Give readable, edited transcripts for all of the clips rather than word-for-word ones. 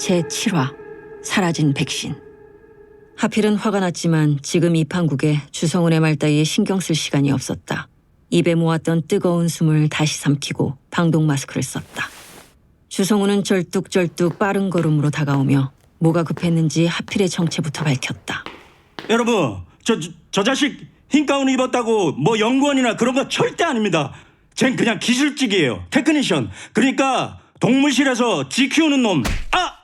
제7화 사라진 백신. 하필은 화가 났지만 지금 이 판국에 주성훈의 말따위에 신경 쓸 시간이 없었다. 입에 모았던 뜨거운 숨을 다시 삼키고 방독 마스크를 썼다. 주성훈은 절뚝절뚝 빠른 걸음으로 다가오며 뭐가 급했는지 하필의 정체부터 밝혔다. 여러분, 저 자식 흰 가운 입었다고 뭐 연구원이나 그런 거 절대 아닙니다. 쟨 그냥 기술직이에요. 테크니션. 그러니까 동물실에서 쥐 키우는 놈. 아!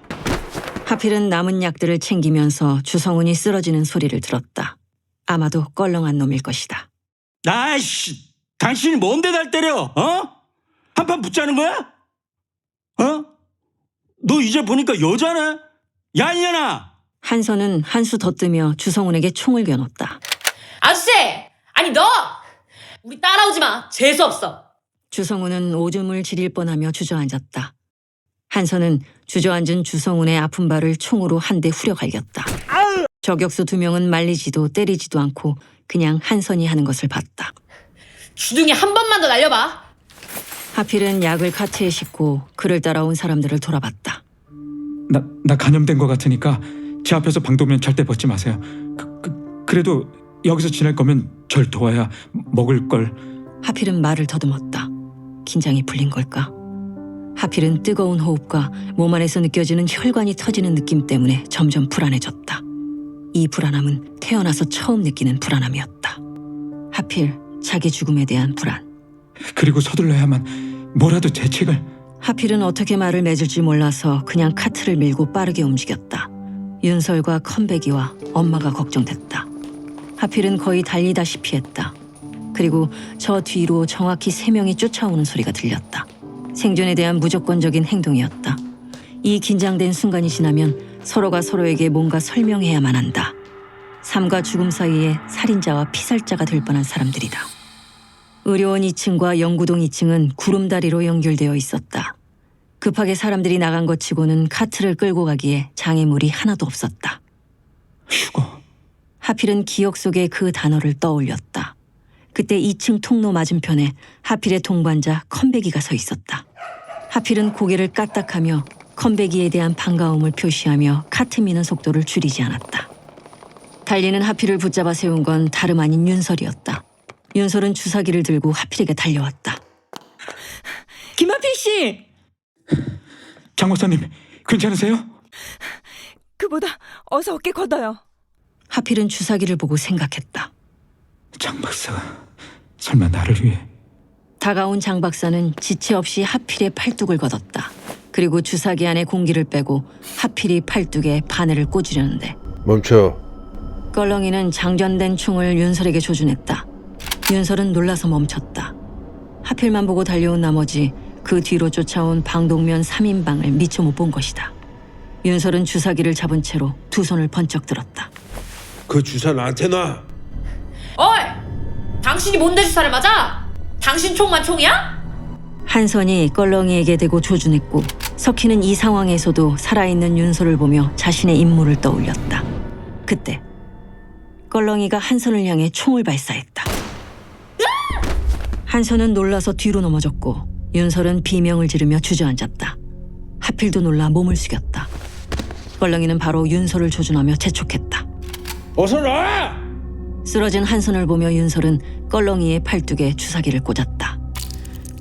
하필은 남은 약들을 챙기면서 주성훈이 쓰러지는 소리를 들었다. 아마도 껄렁한 놈일 것이다. 아이씨, 당신이 뭔데 날 때려? 어? 한판 붙자는 거야? 어? 너 이제 보니까 여자네? 야, 이년아! 한선은 한수 더 뜨며 주성훈에게 총을 겨눴다. 아저씨! 아니 너! 우리 따라오지 마. 재수없어. 주성훈은 오줌을 지릴 뻔하며 주저앉았다. 한선은 주저앉은 주성훈의 아픈 발을 총으로 한 대 후려갈겼다. 저격수 2명은 말리지도 때리지도 않고 그냥 한선이 하는 것을 봤다. 주둥이 한 번만 더 날려봐. 하필은 약을 카트에 싣고 그를 따라온 사람들을 돌아봤다. 나 감염된 것 같으니까 제 앞에서 방독면 절대 벗지 마세요. 그래도 여기서 지낼 거면 절 도와야 먹을 걸. 하필은 말을 더듬었다. 긴장이 풀린 걸까? 하필은 뜨거운 호흡과 몸 안에서 느껴지는 혈관이 터지는 느낌 때문에 점점 불안해졌다. 이 불안함은 태어나서 처음 느끼는 불안함이었다. 하필 자기 죽음에 대한 불안. 그리고 서둘러야만 뭐라도 대책을. 하필은 어떻게 말을 맺을지 몰라서 그냥 카트를 밀고 빠르게 움직였다. 윤설과 컴백이와 엄마가 걱정됐다. 하필은 거의 달리다시피 했다. 그리고 저 뒤로 정확히 3명이 쫓아오는 소리가 들렸다. 생존에 대한 무조건적인 행동이었다. 이 긴장된 순간이 지나면 서로가 서로에게 뭔가 설명해야만 한다. 삶과 죽음 사이에 살인자와 피살자가 될 뻔한 사람들이다. 의료원 2층과 연구동 2층은 구름다리로 연결되어 있었다. 급하게 사람들이 나간 것 치고는 카트를 끌고 가기에 장애물이 하나도 없었다. 휴거. 하필은 기억 속에 그 단어를 떠올렸다. 그때 2층 통로 맞은편에 하필의 동반자 컴백이가 서 있었다. 하필은 고개를 까딱하며 컴백이에 대한 반가움을 표시하며 카트 미는 속도를 줄이지 않았다. 달리는 하필을 붙잡아 세운 건 다름 아닌 윤설이었다. 윤설은 주사기를 들고 하필에게 달려왔다. 김하필 씨! 장 박사님, 괜찮으세요? 그보다 어서 어깨 걷어요. 하필은 주사기를 보고 생각했다. 장 박사가 설마 나를 위해. 다가온 장 박사는 지체 없이 하필의 팔뚝을 걷었다. 그리고 주사기 안에 공기를 빼고 하필이 팔뚝에 바늘을 꽂으려는데 멈춰. 껄렁이는 장전된 총을 윤설에게 조준했다. 윤설은 놀라서 멈췄다. 하필만 보고 달려온 나머지 그 뒤로 쫓아온 방독면 3인방을 미처 못 본 것이다. 윤설은 주사기를 잡은 채로 두 손을 번쩍 들었다. 그 주사 나한테 놔. 어이! 당신이 뭔데 주사를 맞아? 당신 총만 총이야? 한선이 껄렁이에게 대고 조준했고 석희는 이 상황에서도 살아있는 윤설을 보며 자신의 임무를 떠올렸다. 그때 껄렁이가 한선을 향해 총을 발사했다. 한선은 놀라서 뒤로 넘어졌고 윤설은 비명을 지르며 주저앉았다. 하필도 놀라 몸을 숙였다. 껄렁이는 바로 윤설을 조준하며 재촉했다. 어서 놔! 쓰러진 한선을 보며 윤설은 껄렁이의 팔뚝에 주사기를 꽂았다.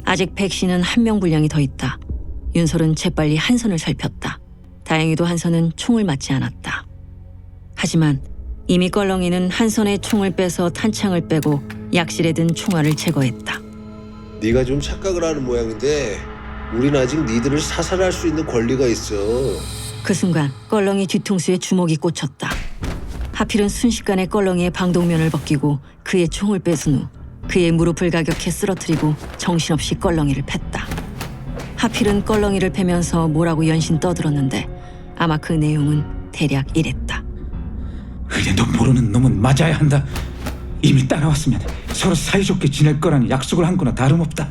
아직 백신은 1명 분량이 더 있다. 윤설은 재빨리 한선을 살폈다. 다행히도 한선은 총을 맞지 않았다. 하지만 이미 껄렁이는 한선의 총을 빼서 탄창을 빼고 약실에 든 총알을 제거했다. 네가 좀 착각을 하는 모양인데 우린 아직 니들을 사살할 수 있는 권리가 있어. 그 순간 껄렁이 뒤통수에 주먹이 꽂혔다. 하필은 순식간에 껄렁이의 방독면을 벗기고 그의 총을 뺏은 후 그의 무릎을 가격해 쓰러뜨리고 정신없이 껄렁이를 팼다. 하필은 껄렁이를 패면서 뭐라고 연신 떠들었는데 아마 그 내용은 대략 이랬다. 그래도 모르는 놈은 맞아야 한다. 이미 따라왔으면 서로 사이좋게 지낼 거라는 약속을 한 거나 다름없다.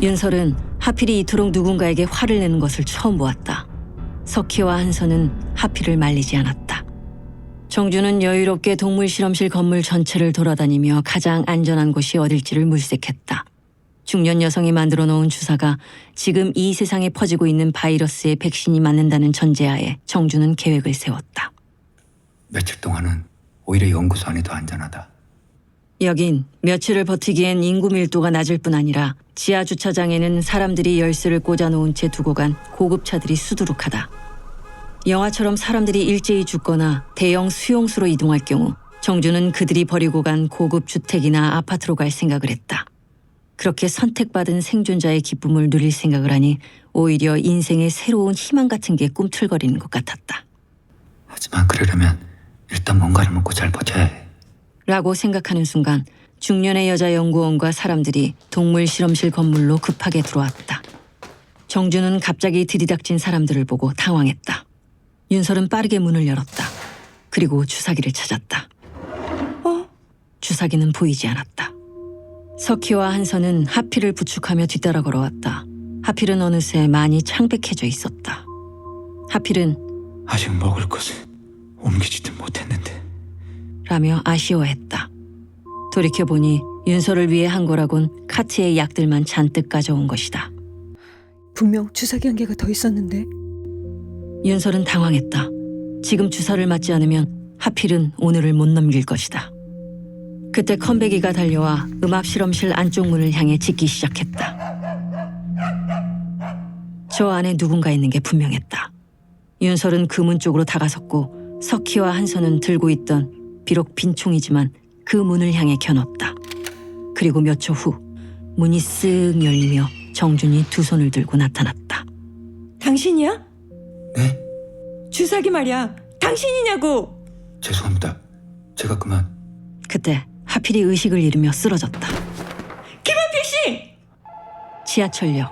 윤설은 하필이 이토록 누군가에게 화를 내는 것을 처음 보았다. 석희와 한선은 하필을 말리지 않았다. 정주는 여유롭게 동물 실험실 건물 전체를 돌아다니며 가장 안전한 곳이 어딜지를 물색했다. 중년 여성이 만들어 놓은 주사가 지금 이 세상에 퍼지고 있는 바이러스의 백신이 맞는다는 전제하에 정주는 계획을 세웠다. 며칠 동안은 오히려 연구소 안이 더 안전하다. 여긴 며칠을 버티기엔 인구 밀도가 낮을 뿐 아니라 지하 주차장에는 사람들이 열쇠를 꽂아놓은 채 두고 간 고급차들이 수두룩하다. 영화처럼 사람들이 일제히 죽거나 대형 수용소로 이동할 경우 정주는 그들이 버리고 간 고급 주택이나 아파트로 갈 생각을 했다. 그렇게 선택받은 생존자의 기쁨을 누릴 생각을 하니 오히려 인생의 새로운 희망 같은 게 꿈틀거리는 것 같았다. 하지만 그러려면 일단 뭔가를 먹고 잘 버텨야 해. 라고 생각하는 순간 중년의 여자 연구원과 사람들이 동물 실험실 건물로 급하게 들어왔다. 정주는 갑자기 들이닥친 사람들을 보고 당황했다. 윤설은 빠르게 문을 열었다. 그리고 주사기를 찾았다. 주사기는 보이지 않았다. 석희와 한선은 하필을 부축하며 뒤따라 걸어왔다. 하필은 어느새 많이 창백해져 있었다. 하필은 아직 먹을 것을 옮기지도 못했는데. 라며 아쉬워했다. 돌이켜보니 윤설을 위해 한 거라곤 카트의 약들만 잔뜩 가져온 것이다. 분명 주사기 한 개가 더 있었는데. 윤설은 당황했다. 지금 주사를 맞지 않으면 하필은 오늘을 못 넘길 것이다. 그때 컴백이가 달려와 음압 실험실 안쪽 문을 향해 짖기 시작했다. 저 안에 누군가 있는 게 분명했다. 윤설은 그 문 쪽으로 다가섰고 석희와 한선은 들고 있던 비록 빈총이지만 그 문을 향해 겨눴다. 그리고 몇 초 후 문이 쓱 열리며 정준이 두 손을 들고 나타났다. 당신이야? 네? 주사기 말이야. 당신이냐고. 죄송합니다. 제가 그만. 그때 하필이 의식을 잃으며 쓰러졌다. 김한필 씨! 지하철역.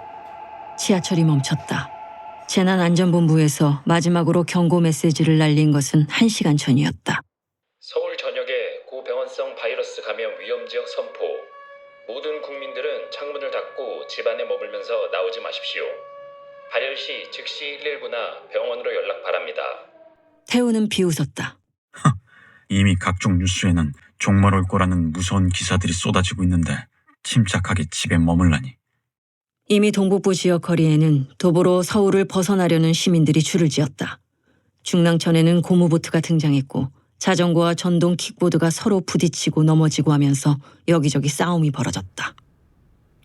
지하철이 멈췄다. 재난안전본부에서 마지막으로 경고 메시지를 날린 것은 1시간 전이었다. 서울 전역에 고병원성 바이러스 감염 위험지역 선포. 모든 국민들은 창문을 닫고 집 안에 머물면서 나오지 마십시오. 발열 시 즉시 119나 병원으로 연락 바랍니다. 태우는 비웃었다. 이미 각종 뉴스에는 종말 올 거라는 무서운 기사들이 쏟아지고 있는데 침착하게 집에 머물라니. 이미 동북부 지역 거리에는 도보로 서울을 벗어나려는 시민들이 줄을 지었다. 중랑천에는 고무보트가 등장했고 자전거와 전동 킥보드가 서로 부딪히고 넘어지고 하면서 여기저기 싸움이 벌어졌다.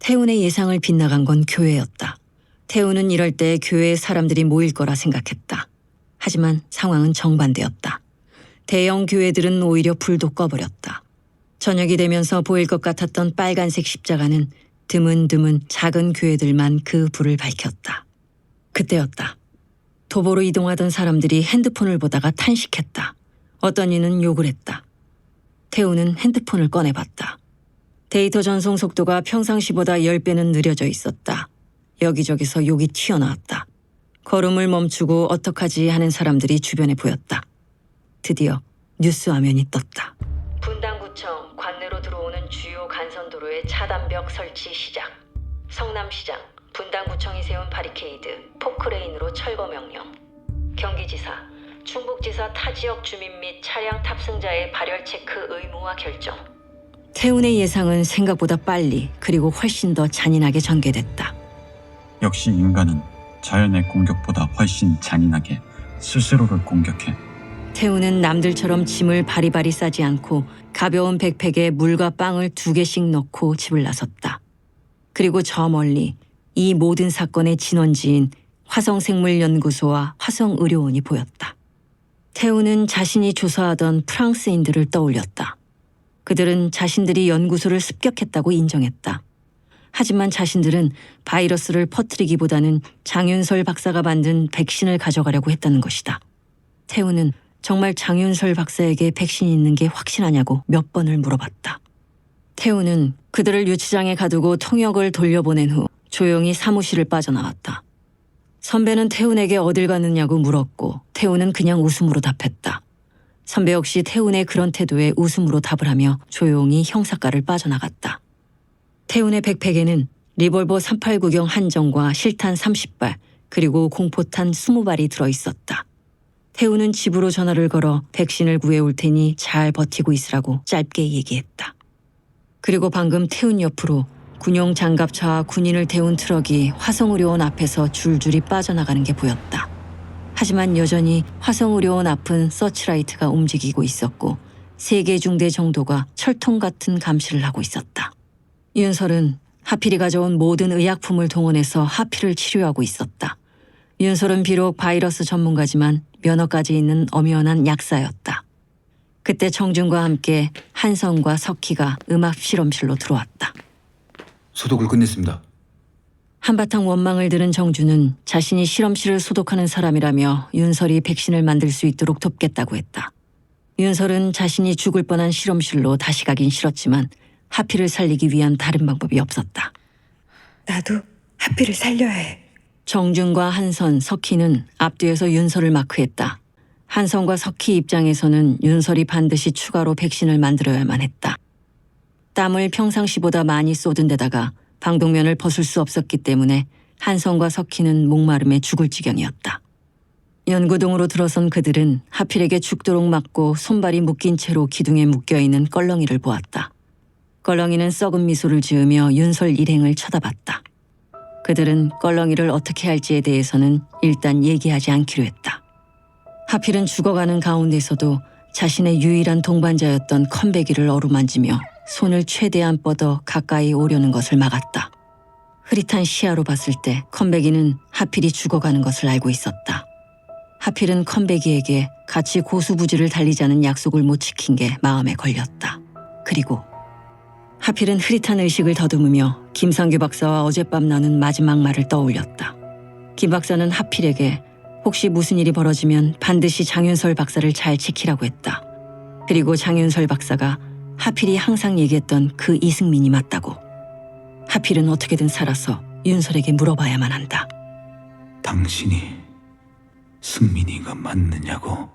태훈의 예상을 빗나간 건 교회였다. 태훈은 이럴 때 교회에 사람들이 모일 거라 생각했다. 하지만 상황은 정반대였다. 대형 교회들은 오히려 불도 꺼버렸다. 저녁이 되면서 보일 것 같았던 빨간색 십자가는 드문드문 작은 교회들만 그 불을 밝혔다. 그때였다. 도보로 이동하던 사람들이 핸드폰을 보다가 탄식했다. 어떤 이는 욕을 했다. 태우는 핸드폰을 꺼내봤다. 데이터 전송 속도가 평상시보다 10배는 느려져 있었다. 여기저기서 욕이 튀어나왔다. 걸음을 멈추고 어떡하지 하는 사람들이 주변에 보였다. 드디어 뉴스 화면이 떴다. 분당구청 관내로 들어오는 주요 간선도로의 차단벽 설치 시작. 성남시장, 분당구청이 세운 바리케이드, 포크레인으로 철거 명령. 경기지사, 충북지사 타 지역 주민 및 차량 탑승자의 발열 체크 의무화 결정. 태훈의 예상은 생각보다 빨리 그리고 훨씬 더 잔인하게 전개됐다. 역시 인간은 자연의 공격보다 훨씬 잔인하게 스스로를 공격해. 태훈은 남들처럼 짐을 바리바리 싸지 않고 가벼운 백팩에 물과 빵을 2개씩 넣고 집을 나섰다. 그리고 저 멀리 이 모든 사건의 진원지인 화성생물연구소와 화성의료원이 보였다. 태훈은 자신이 조사하던 프랑스인들을 떠올렸다. 그들은 자신들이 연구소를 습격했다고 인정했다. 하지만 자신들은 바이러스를 퍼뜨리기보다는 장윤설 박사가 만든 백신을 가져가려고 했다는 것이다. 태훈은 정말 장윤설 박사에게 백신이 있는 게 확실하냐고 몇 번을 물어봤다. 태훈은 그들을 유치장에 가두고 통역을 돌려보낸 후 조용히 사무실을 빠져나왔다. 선배는 태훈에게 어딜 갔느냐고 물었고 태훈은 그냥 웃음으로 답했다. 선배 역시 태훈의 그런 태도에 웃음으로 답을 하며 조용히 형사과를 빠져나갔다. 태훈의 백팩에는 리볼버 389경 한정과 실탄 30발 그리고 공포탄 20발이 들어있었다. 태훈은 집으로 전화를 걸어 백신을 구해올 테니 잘 버티고 있으라고 짧게 얘기했다. 그리고 방금 태훈 옆으로 군용 장갑차와 군인을 태운 트럭이 화성의료원 앞에서 줄줄이 빠져나가는 게 보였다. 하지만 여전히 화성의료원 앞은 서치라이트가 움직이고 있었고 3개 중대 정도가 철통 같은 감시를 하고 있었다. 윤설은 하필이 가져온 모든 의약품을 동원해서 하필을 치료하고 있었다. 윤설은 비록 바이러스 전문가지만 면허까지 있는 엄연한 약사였다. 그때 청준과 함께 한성과 석희가 음압 실험실로 들어왔다. 소독을 끝냈습니다. 한바탕 원망을 들은 정준은 자신이 실험실을 소독하는 사람이라며 윤설이 백신을 만들 수 있도록 돕겠다고 했다. 윤설은 자신이 죽을 뻔한 실험실로 다시 가긴 싫었지만 하필을 살리기 위한 다른 방법이 없었다. 나도 하필을 살려야 해. 정준과 한선, 석희는 앞뒤에서 윤설을 마크했다. 한선과 석희 입장에서는 윤설이 반드시 추가로 백신을 만들어야만 했다. 땀을 평상시보다 많이 쏟은 데다가 방독면을 벗을 수 없었기 때문에 한선과 석희는 목마름에 죽을 지경이었다. 연구동으로 들어선 그들은 하필에게 죽도록 맞고 손발이 묶인 채로 기둥에 묶여있는 껄렁이를 보았다. 껄렁이는 썩은 미소를 지으며 윤설 일행을 쳐다봤다. 그들은 껄렁이를 어떻게 할지에 대해서는 일단 얘기하지 않기로 했다. 하필은 죽어가는 가운데서도 자신의 유일한 동반자였던 컴백이를 어루만지며 손을 최대한 뻗어 가까이 오려는 것을 막았다. 흐릿한 시야로 봤을 때 컴백이는 하필이 죽어가는 것을 알고 있었다. 하필은 컴백이에게 같이 고수부지를 달리자는 약속을 못 지킨 게 마음에 걸렸다. 그리고 하필은 흐릿한 의식을 더듬으며 김상규 박사와 어젯밤 나눈 마지막 말을 떠올렸다. 김 박사는 하필에게 혹시 무슨 일이 벌어지면 반드시 장윤설 박사를 잘 지키라고 했다. 그리고 장윤설 박사가 하필이 항상 얘기했던 그 이승민이 맞다고. 하필은 어떻게든 살아서 윤설에게 물어봐야만 한다. 당신이 승민이가 맞느냐고?